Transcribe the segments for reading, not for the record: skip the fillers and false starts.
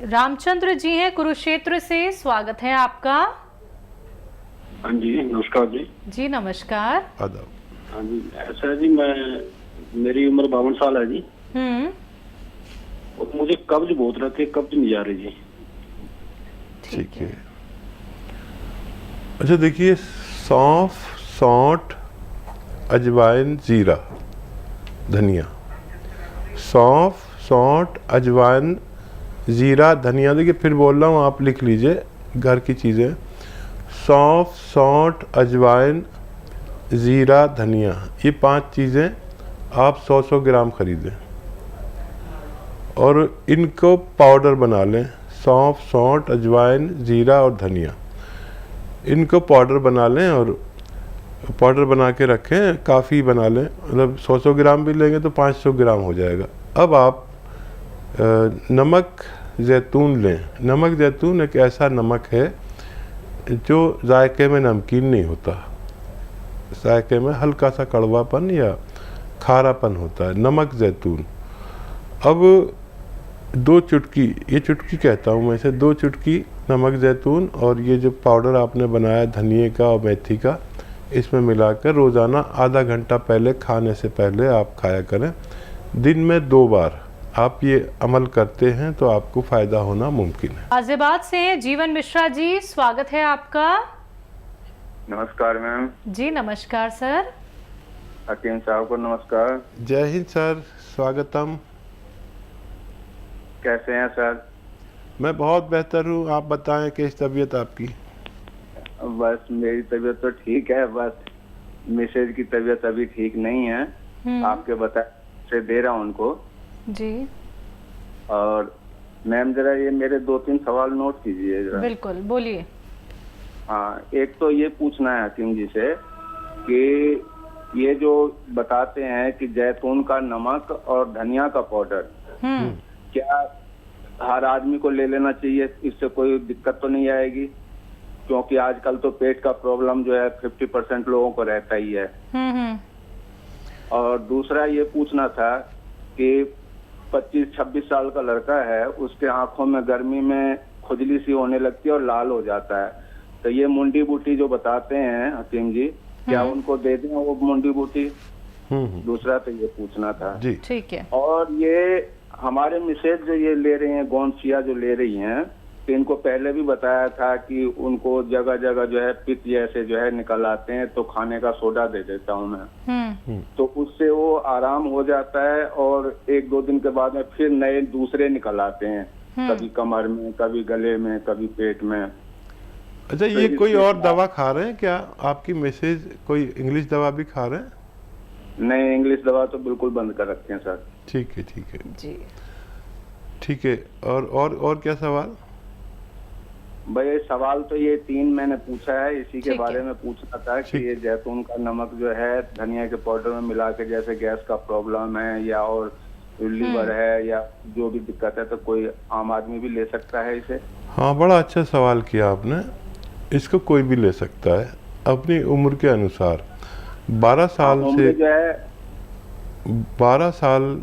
रामचंद्र जी हैं कुरुक्षेत्र से, स्वागत है आपका। हाँ जी, नमस्कार जी। जी नमस्कार। आदाब। हाँ जी, ऐसा है जी, मेरी उम्र 52 साल है जी। और मुझे कब्ज बहुत रहती है, कब्ज नहीं जा रही जी। ठीक है। अच्छा देखिए, सौंफ, सौंठ, अजवाइन, जीरा, धनिया। सौंफ, सौंठ, अजवाइन, जीरा, धनिया। देखिए फिर बोल रहा हूँ, आप लिख लीजिए घर की चीज़ें। सौंफ, सौंठ, अजवाइन, जीरा, धनिया, ये 5 चीज़ें आप 100-100 ग्राम खरीदें और इनको पाउडर बना लें। सौंफ, सौंठ, अजवाइन, जीरा और धनिया, इनको पाउडर बना लें और पाउडर बना के रखें। काफ़ी बना लें, मतलब 100-100 ग्राम भी लेंगे तो 500 ग्राम हो जाएगा। अब आप नमक जैतून लें। नमक जैतून एक ऐसा नमक है जो जायके में नमकीन नहीं होता, जायके में हल्का सा कड़वापन या खारापन होता है, नमक जैतून। अब 2 चुटकी, ये चुटकी कहता हूँ मैं इसे, 2 चुटकी नमक जैतून और ये जो पाउडर आपने बनाया धनिए का और मेथी का, इसमें मिलाकर रोज़ाना आधा घंटा पहले खाने से पहले आप खाया करें। दिन में 2 बार आप ये अमल करते हैं तो आपको फ़ायदा होना मुमकिन है। गाजियाबाद से जीवन मिश्रा जी, स्वागत है आपका। नमस्कार मैम। जी नमस्कार सर। हकीम साहब को नमस्कार। जय हिंद सर, स्वागतम। कैसे हैं सर? मैं बहुत बेहतर हूँ, आप बताएं कैसी तबीयत आपकी? बस मेरी तबीयत तो ठीक है, बस मिसेज की तबीयत अभी ठीक नहीं है। आपके बता से दे रहा हूँ उनको जी। और मैम जरा ये मेरे 2-3 सवाल नोट कीजिए जरा। बिल्कुल, बोलिए। हाँ, एक तो ये पूछना है हकीम जी से कि ये जो बताते हैं कि जैतून का नमक और धनिया का पाउडर, क्या हर आदमी को ले लेना चाहिए? इससे कोई दिक्कत तो नहीं आएगी? क्योंकि आजकल तो पेट का प्रॉब्लम जो है 50% लोगों को रहता ही है। और दूसरा ये पूछना था कि 25-26 साल का लड़का है, उसके आंखों में गर्मी में खुजली सी होने लगती है और लाल हो जाता है। तो ये मुंडी बूटी जो बताते हैं हकीम जी, क्या उनको दे दें वो मुंडी बूटी? दूसरा तो ये पूछना था जी। ठीक है। और ये हमारे मिसेज जो ये ले रही हैं, गोंसिया जो ले रही हैं, तो इनको पहले भी बताया था कि उनको जगह जगह जो है पित्त जैसे जो है निकल आते हैं, तो खाने का सोडा दे देता हूँ मैं, तो उससे वो आराम हो जाता है और 1-2 दिन के बाद में फिर नए दूसरे निकल आते हैं, कभी कमर में, कभी गले में, कभी पेट में। अच्छा, ये कोई और दवा खा रहे हैं क्या आपकी मिसेज? कोई इंग्लिश दवा भी खा रहे हैं? नहीं, इंग्लिश दवा तो बिल्कुल बंद कर रखे हैं सर। ठीक है, ठीक है जी। ठीक है। और क्या सवाल? भाई सवाल तो ये 3 मैंने पूछा है, इसी के ठीक बारे है। में पूछना था कि ये जैतून का नमक जो है धनिया के पाउडर में मिला के, जैसे गैस का प्रॉब्लम है या और लीवर है या जो भी दिक्कत है, तो कोई आम आदमी भी ले सकता है इसे? हाँ, बड़ा अच्छा सवाल किया आपने। इसको कोई भी ले सकता है अपनी उम्र के अनुसार। 12 साल से जो है 12 साल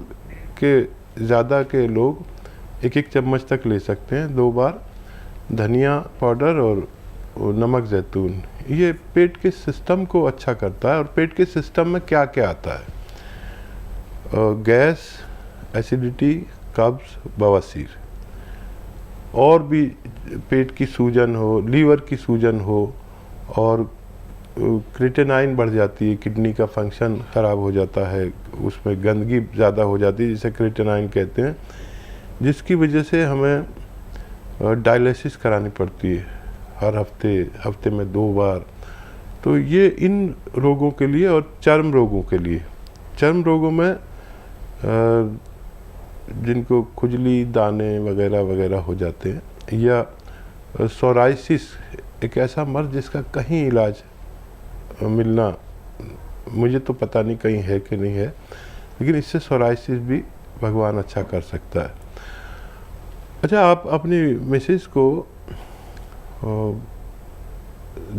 के ज़्यादा के लोग 1-1 चम्मच तक ले सकते हैं 2 बार। धनिया पाउडर और नमक जैतून, ये पेट के सिस्टम को अच्छा करता है। और पेट के सिस्टम में क्या क्या आता है? गैस, एसिडिटी, कब्ज, बवासीर, और भी पेट की सूजन हो, लीवर की सूजन हो, और क्रिएटिनाइन बढ़ जाती है, किडनी का फंक्शन ख़राब हो जाता है, उसमें गंदगी ज़्यादा हो जाती है जिसे क्रिएटिनाइन कहते हैं, जिसकी वजह से हमें डायलिसिस करानी पड़ती है हर हफ्ते में 2 बार। तो ये इन रोगों के लिए। और चर्म रोगों के लिए, चर्म रोगों में जिनको खुजली, दाने वगैरह वगैरह हो जाते हैं, या सोराइसिस, एक ऐसा मर्ज जिसका कहीं इलाज मिलना, मुझे तो पता नहीं कहीं है कि नहीं है, लेकिन इससे सोराइसिस भी भगवान अच्छा कर सकता है। अच्छा, आप अपनी मिसेज को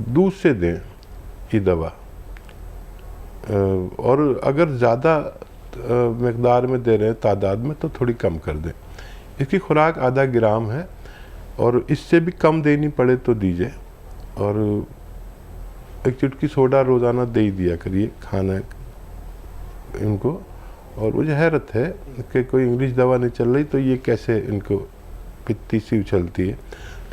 दूध से दें ये दवा, और अगर ज़्यादा मकदार में दे रहे हैं, तादाद में, तो थोड़ी कम कर दें। इसकी खुराक आधा ग्राम है और इससे भी कम देनी पड़े तो दीजिए। और एक चुटकी सोडा रोज़ाना दे ही दिया करिए खाना इनको। और मुझे हैरत है कि कोई इंग्लिश दवा नहीं चल रही तो ये कैसे इनको पित्ती सी उछलती है,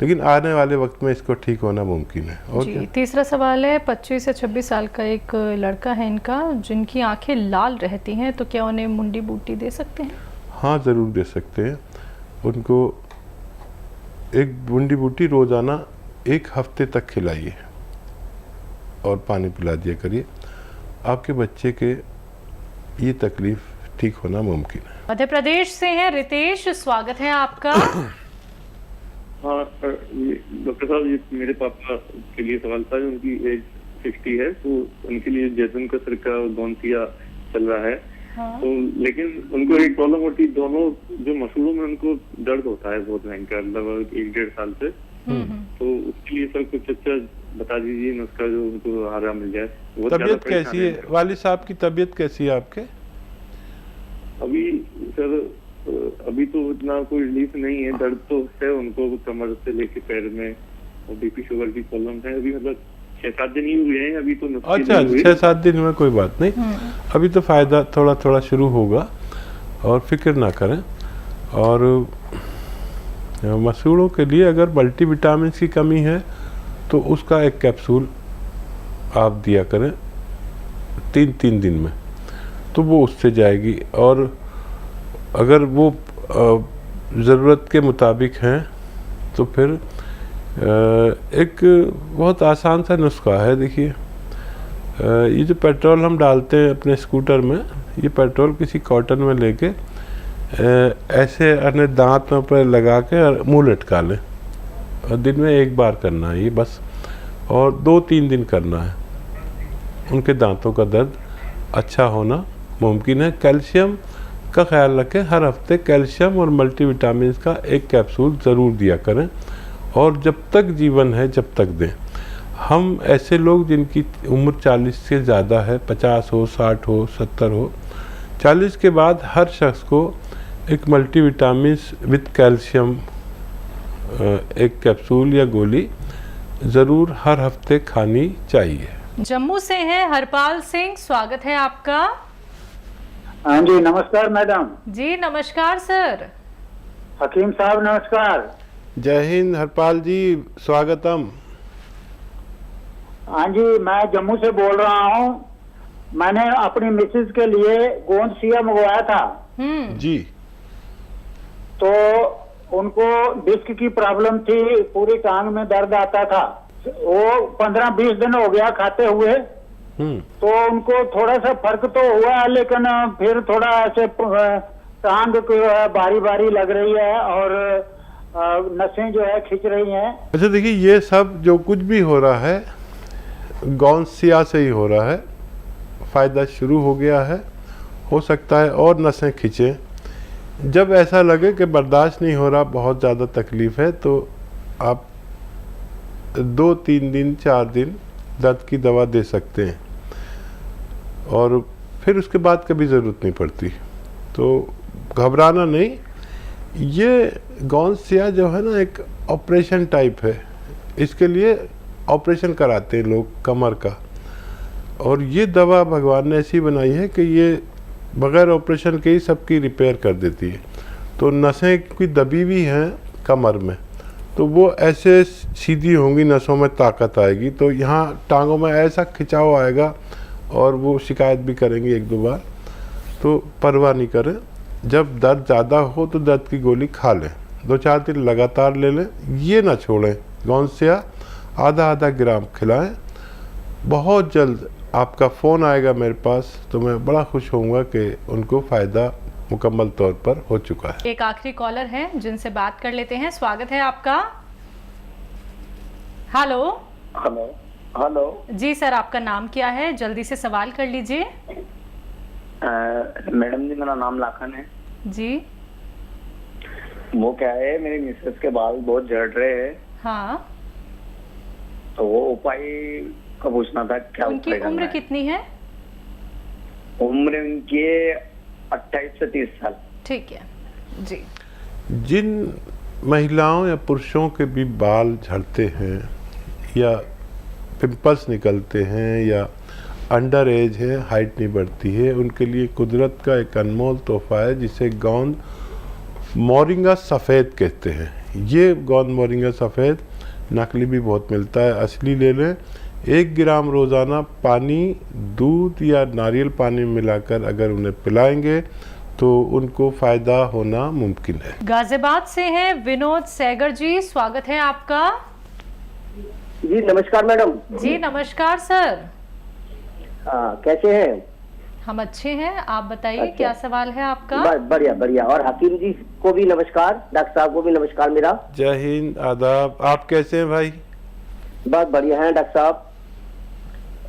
लेकिन आने वाले वक्त में इसको ठीक होना मुमकिन है। और जी, तीसरा सवाल है, 25 से 26 साल का एक लड़का है इनका, जिनकी आंखें लाल रहती हैं, तो क्या उन्हें मुंडी बूटी दे सकते हैं? हाँ, ज़रूर दे सकते हैं। उनको एक मुंडी बूटी रोज़ाना 1 हफ्ते तक खिलाइए और पानी पिला दिया करिए। आपके बच्चे के ये तकलीफ ठीक होना मुमकिन है। मध्य प्रदेश से हैं रितेश, स्वागत है आपका। हाँ डॉक्टर साहब, ये मेरे पापा के लिए सवाल था। उनकी एज 60 है, तो उनके लिए जैतून का सिरका और गोंसिया चल रहा है। हाँ। तो लेकिन उनको एक प्रॉब्लम होती है, दोनों जो मसूड़ों में उनको दर्द होता है बहुत भयंकर, लगभग 1-1.5 साल से। तो उसके लिए सर कुछ अच्छा बता दीजिए नुस्खा जो उनको आराम मिल जाए। तबीयत कैसी है वालिद साहब की? तबीयत कैसी है आपके? अभी सर अभी तो इतना कोई रिलीफ नहीं है, दर्द तो है उनको कमर से लेके पैर में, और बीपी शुगर की प्रॉब्लम है। अभी मतलब 6-7 दिन ही हुए हैं अभी तो। अच्छा, 6-7 दिन में कोई बात नहीं, अभी तो फायदा थोड़ा थोड़ा शुरू होगा और फिक्र ना करें। और मसूड़ों के लिए अगर मल्टीविटामिन की कमी है तो उसका एक कैप्सूल आप दिया करें 3-3 दिन में, तो वो उससे जाएगी। और अगर वो ज़रूरत के मुताबिक हैं तो फिर एक बहुत आसान सा नुस्खा है। देखिए, ये जो पेट्रोल हम डालते हैं अपने स्कूटर में, ये पेट्रोल किसी कॉटन में लेके ऐसे अपने दांतों पर लगा के और मुँह लटका लें, और दिन में 1 बार करना है ये बस, और 2-3 दिन करना है। उनके दांतों का दर्द अच्छा होना मुमकिन है। कैल्शियम का ख्याल रखें, हर हफ्ते कैल्शियम और मल्टीविटामिन का एक कैप्सूल ज़रूर दिया करें, और जब तक जीवन है जब तक दें। हम ऐसे लोग जिनकी उम्र 40 से ज़्यादा है, 50 हो, 60 हो, 70 हो, 40 के बाद हर शख्स को एक मल्टीविटामिन विद कैल्शियम एक कैप्सूल या गोली ज़रूर हर हफ्ते खानी चाहिए। जम्मू से हैं हरपाल सिंह, स्वागत है आपका। हाँ जी, नमस्कार मैडम। जी नमस्कार सर। हकीम साहब नमस्कार। जय हिंद हरपाल जी, स्वागतम। हाँ जी, मैं जम्मू से बोल रहा हूँ। मैंने अपनी मिसेज के लिए गोंसिया मंगवाया था जी। तो उनको डिस्क की प्रॉब्लम थी, पूरी टांग में दर्द आता था। वो 15-20 दिन हो गया खाते हुए, तो उनको थोड़ा सा फर्क तो हुआ, लेकिन फिर थोड़ा ऐसे टांग बारी बारी लग रही है और नसें जो है खिंच रही हैं। अच्छा देखिए, ये सब जो कुछ भी हो रहा है गोंसिया से ही हो रहा है। फ़ायदा शुरू हो गया है, हो सकता है और नसें खिंचें। जब ऐसा लगे कि बर्दाश्त नहीं हो रहा, बहुत ज़्यादा तकलीफ़ है, तो आप 2-3 दिन 4 दिन दर्द की दवा दे सकते हैं, और फिर उसके बाद कभी ज़रूरत नहीं पड़ती। तो घबराना नहीं। ये गोंसिया जो है ना, एक ऑपरेशन टाइप है। इसके लिए ऑपरेशन कराते हैं लोग कमर का, और ये दवा भगवान ने ऐसी बनाई है कि ये बग़ैर ऑपरेशन के ही सबकी रिपेयर कर देती है। तो नसें की दबी हुई हैं कमर में, तो वो ऐसे सीधी होंगी, नसों में ताकत आएगी, तो यहाँ टांगों में ऐसा खिंचाव आएगा, और वो शिकायत भी करेंगी 1-2 बार। तो परवाह नहीं करें। जब दर्द ज़्यादा हो तो दर्द की गोली खा लें, 2-4 दिन लगातार ले लें, ये ना छोड़ें। गोंसिया आधा ग्राम खिलाएं। बहुत जल्द आपका फ़ोन आएगा मेरे पास, तो मैं बड़ा खुश होऊंगा कि उनको फ़ायदा मुकम्मल तौर पर हो चुका है। एक आखिरी कॉलर है जिनसे बात कर लेते हैं, स्वागत है आपका। हेलो। हेलो हेलो जी सर, आपका नाम क्या है? जल्दी से सवाल कर लीजिए। मैडम जी, मेरा नाम लाखन है जी। वो क्या है, मेरी मिसेस के बाल बहुत झड़ रहे हैं। हाँ। तो वो उपाय का पूछना था, क्या उनकी उम्र कितनी है? उम्र उनकी 28 से 30 साल। ठीक है जी। जिन महिलाओं या पुरुषों के भी बाल झड़ते हैं या पिंपल्स निकलते हैं या अंडर एज है, हाइट नहीं बढ़ती है, उनके लिए कुदरत का एक अनमोल तोहफा है जिसे गोंद मोरिंगा सफ़ेद कहते हैं। ये गोंद मोरिंगा सफ़ेद नकली भी बहुत मिलता है, असली ले लें। 1 ग्राम रोज़ाना पानी, दूध या नारियल पानी में मिलाकर अगर उन्हें पिलाएंगे तो उनको फ़ायदा होना मुमकिन है। गाजियाबाद से हैं विनोद सैगर जी, स्वागत है आपका। जी नमस्कार मैडम। जी नमस्कार सर। कैसे हैं? हम अच्छे हैं, आप बताइए अच्छा। क्या सवाल है आपका? बढ़िया बढ़िया। और हकीम जी को भी नमस्कार, डॉक्टर साहब को भी नमस्कार मेरा। जय हिंद, आदाब। आप कैसे हैं भाई? बहुत बढ़िया हैं डॉक्टर साहब,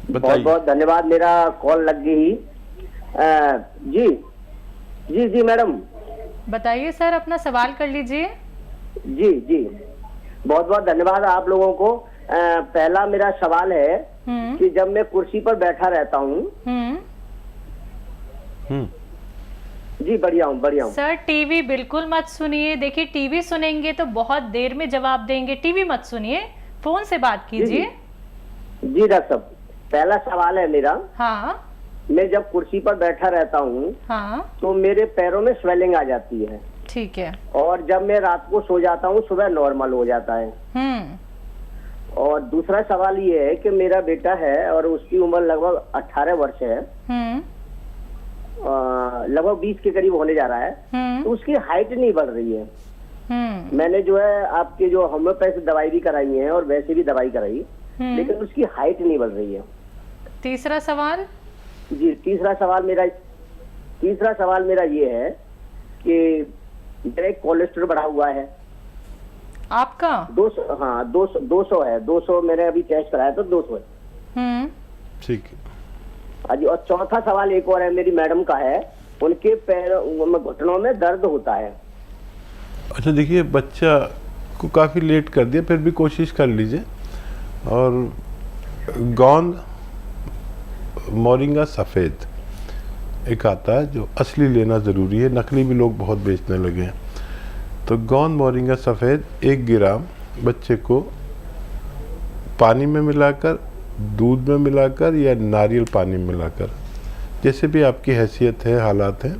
बहुत बताइए। बहुत धन्यवाद, मेरा कॉल लग गई। जी जी जी मैडम। बताइए सर, अपना सवाल कर लीजिए। जी जी बहुत बहुत धन्यवाद आप लोगों को। पहला मेरा सवाल है कि जब मैं कुर्सी पर बैठा रहता हूँ। जी बढ़िया हूँ। सर टीवी बिल्कुल मत सुनिए। देखिए टीवी सुनेंगे तो बहुत देर में जवाब देंगे, टीवी मत सुनिए, फोन से बात कीजिए। जी डॉक्टर साहब, पहला सवाल है मेरा। हाँ मैं जब कुर्सी पर बैठा रहता हूँ हाँ तो मेरे पैरों में स्वेलिंग आ जाती है, ठीक है। और जब मैं रात को सो जाता हूँ सुबह नॉर्मल हो जाता है। और दूसरा सवाल ये है कि मेरा बेटा है और उसकी उम्र लगभग 18 वर्ष है, लगभग 20 के करीब होने जा रहा है। तो उसकी हाइट नहीं बढ़ रही है। मैंने जो है आपके जो होम्योपैथी दवाई भी कराई है और वैसे भी दवाई कराई, लेकिन उसकी हाइट नहीं बढ़ रही है। तीसरा सवाल? जी तीसरा सवाल मेरा ये है कि मेरा कोलेस्ट्रॉल बढ़ा हुआ है। आपका 200? हाँ 200 है। 200 मैंने अभी टेस्ट कराया तो 200 है। ठीक है। हाँ जी। और चौथा सवाल एक और है, मेरी मैडम का है, उनके पैरों में, घुटनों में दर्द होता है। अच्छा देखिए, बच्चा को काफ़ी लेट कर दिया, फिर भी कोशिश कर लीजिए। और गोंद मोरिंगा सफ़ेद एक आता है जो असली लेना ज़रूरी है, नकली भी लोग बहुत बेचने लगे हैं। तो गोंद मोरिंगा सफ़ेद 1 ग्राम बच्चे को पानी में मिलाकर, दूध में मिलाकर या नारियल पानी में मिलाकर, जैसे भी आपकी हैसियत है, हालात हैं,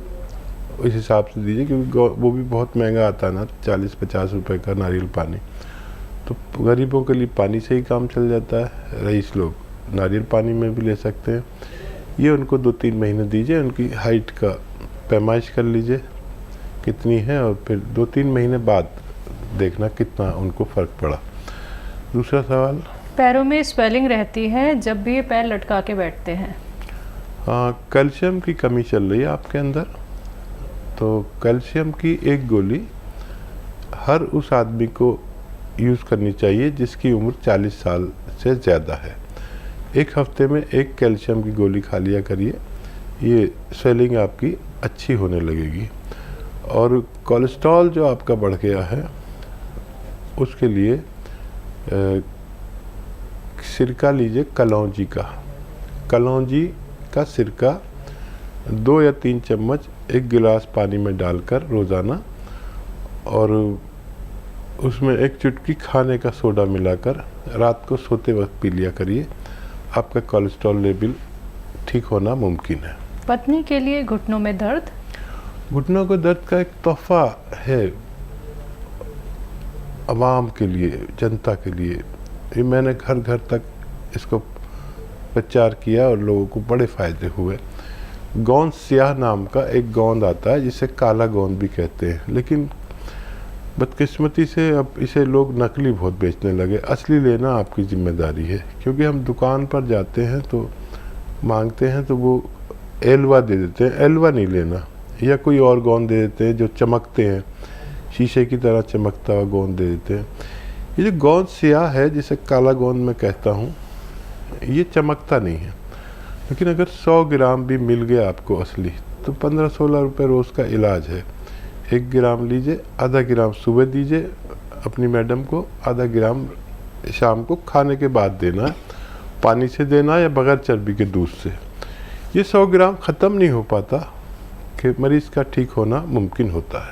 उस हिसाब से दीजिए, क्योंकि वो भी बहुत महंगा आता है ना, 40-50 रुपए का नारियल पानी। तो गरीबों के लिए पानी से ही काम चल जाता है। रईस लोग नारियल पानी में भी ले सकते हैं। ये उनको 2-3 महीने दीजिए, उनकी हाइट का पैमाइश कर लीजिए कितनी है, और फिर 2-3 महीने बाद देखना कितना उनको फ़र्क पड़ा। दूसरा सवाल? पैरों में स्वेलिंग रहती है जब भी ये पैर लटका के बैठते हैं। हाँ, कैल्शियम की कमी चल रही है आपके अंदर। तो कैल्शियम की 1 गोली हर उस आदमी को यूज़ करनी चाहिए जिसकी उम्र 40 साल से ज़्यादा है। 1 हफ्ते में 1 कैल्शियम की गोली खा लिया करिए, ये स्वेलिंग आपकी अच्छी होने लगेगी। और कोलेस्ट्रॉल जो आपका बढ़ गया है उसके लिए सिरका लीजिए, कलौंजी का सिरका 2 या 3 चम्मच 1 गिलास पानी में डालकर रोज़ाना, और उसमें 1 चुटकी खाने का सोडा मिलाकर रात को सोते वक्त पी लिया करिए। आपका कोलेस्ट्रॉल लेवल ठीक होना मुमकिन है। पत्नी के लिए घुटनों में दर्द? घुटनों के दर्द का एक तोहफा है आवाम के लिए, जनता के लिए। ये मैंने घर घर तक इसको प्रचार किया और लोगों को बड़े फ़ायदे हुए। गोंद स्याह नाम का एक गोंद आता है जिसे काला गोंद भी कहते हैं, लेकिन बदकिस्मती से अब इसे लोग नकली बहुत बेचने लगे। असली लेना आपकी जिम्मेदारी है, क्योंकि हम दुकान पर जाते हैं तो मांगते हैं तो वो एलवा दे देते हैं, एलवा नहीं लेना, या कोई और गोंद दे देते हैं जो चमकते हैं, शीशे की तरह चमकता हुआ गोंद दे देते हैं। ये जो गोंद स्याह है जिसे काला गोंद मैं कहता हूँ, ये चमकता नहीं है, लेकिन अगर 100 ग्राम भी मिल गया आपको असली तो 15-16 रुपये रोज़ का इलाज है। 1 ग्राम लीजिए, आधा ग्राम सुबह दीजिए अपनी मैडम को, आधा ग्राम शाम को खाने के बाद देना है, पानी से देना या बगैर चर्बी के दूध से। ये 100 ग्राम ख़त्म नहीं हो पाता कि मरीज़ का ठीक होना मुमकिन होता है।